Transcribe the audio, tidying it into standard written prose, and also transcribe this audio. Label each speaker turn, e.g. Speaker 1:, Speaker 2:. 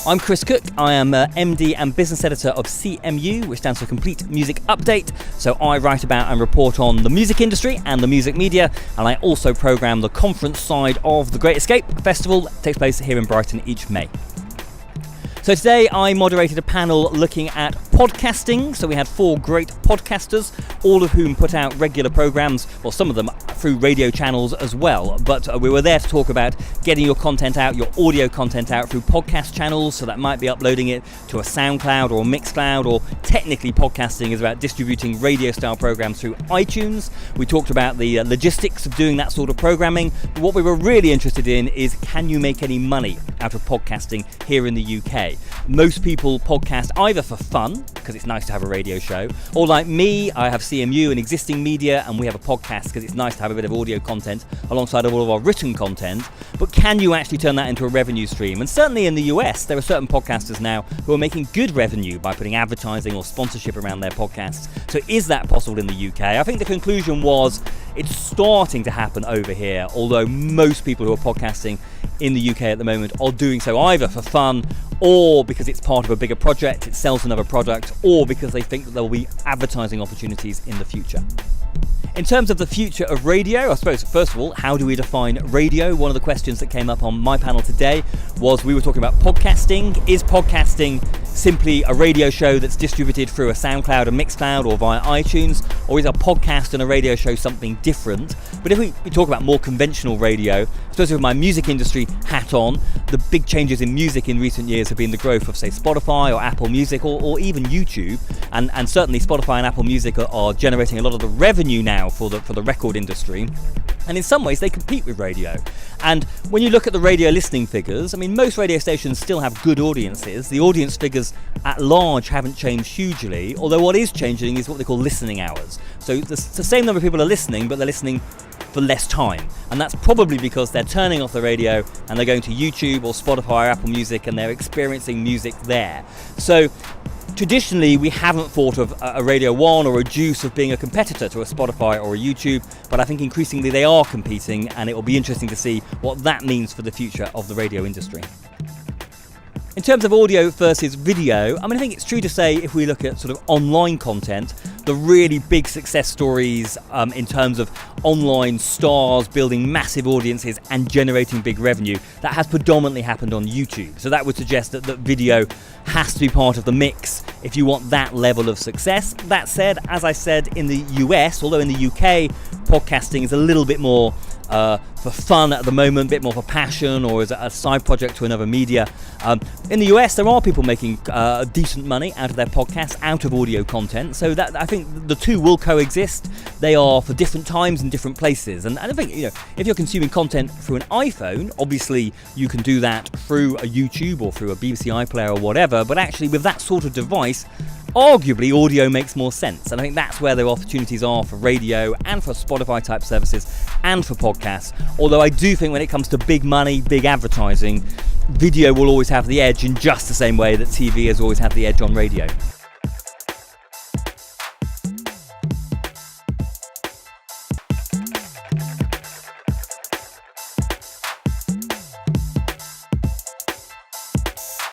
Speaker 1: I'm Chris Cooke. I am MD and Business Editor of CMU, which stands for Complete Music Update. So I write about and report on the music industry and the music media, and I also programme the conference side of the Great Escape Festival that takes place here in Brighton each May. So today I moderated a panel looking at podcasting. So we had 4 great podcasters, all of whom put out regular programmes, well, some of them through radio channels as well. But we were there to talk about getting your content out, your audio content out through podcast channels. So that might be uploading it to a SoundCloud or a Mixcloud, or technically podcasting is about distributing radio style programmes through iTunes. We talked about the logistics of doing that sort of programming. But what we were really interested in is, can you make any money out of podcasting here in the UK? Most people podcast either for fun, because it's nice to have a radio show, or like me, I have CMU, an existing media, and we have a podcast because it's nice to have a bit of audio content alongside all of our written content. But can you actually turn that into a revenue stream? And certainly in the US, there are certain podcasters now who are making good revenue by putting advertising or sponsorship around their podcasts. So is that possible in the UK? I think the conclusion was it's starting to happen over here, although most people who are podcasting in the UK at the moment are doing so either for fun, or because it's part of a bigger project, it sells another product, or because they think that there will be advertising opportunities in the future. In terms of the future of radio, I suppose, first of all, how do we define radio? One of the questions that came up on my panel today was, we were talking about podcasting. Is podcasting simply a radio show that's distributed through a SoundCloud, a Mixcloud, or via iTunes? Or is a podcast and a radio show something different? But if we talk about more conventional radio, especially with my music industry hat on, the big changes in music in recent years have been the growth of, say, Spotify or Apple Music, or even YouTube. And certainly Spotify and Apple Music are generating a lot of the revenue now for the record industry. And in some ways they compete with radio. And when you look at the radio listening figures, I mean, most radio stations still have good audiences. The audience figures at large haven't changed hugely, although what is changing is what they call listening hours. So it's the same number of people are listening, but they're listening for less time. And that's probably because they're turning off the radio and they're going to YouTube or Spotify or Apple Music, and they're experiencing music there. So traditionally, we haven't thought of a Radio 1 or a Juice of being a competitor to a Spotify or a YouTube, but I think increasingly they are competing, and it will be interesting to see what that means for the future of the radio industry. In terms of audio versus video, I think it's true to say, if we look at sort of online content, the really big success stories in terms of online stars building massive audiences and generating big revenue, that has predominantly happened on YouTube. So that would suggest that video has to be part of the mix if you want that level of success. That said, as I said, in the US, although in the UK, podcasting is a little bit more for fun at the moment, a bit more for passion, or as a side project to another media. In the US, there are people making decent money out of their podcasts, out of audio content. So that, I think the two will coexist. They are for different times and different places. And I think, if you're consuming content through an iPhone, obviously you can do that through a YouTube or through a BBC iPlayer or whatever. But actually, with that sort of device, arguably audio makes more sense, and I think that's where the opportunities are for radio and for Spotify type services and for podcasts. Although I do think when it comes to big money, big advertising, video will always have the edge in just the same way that TV has always had the edge on radio.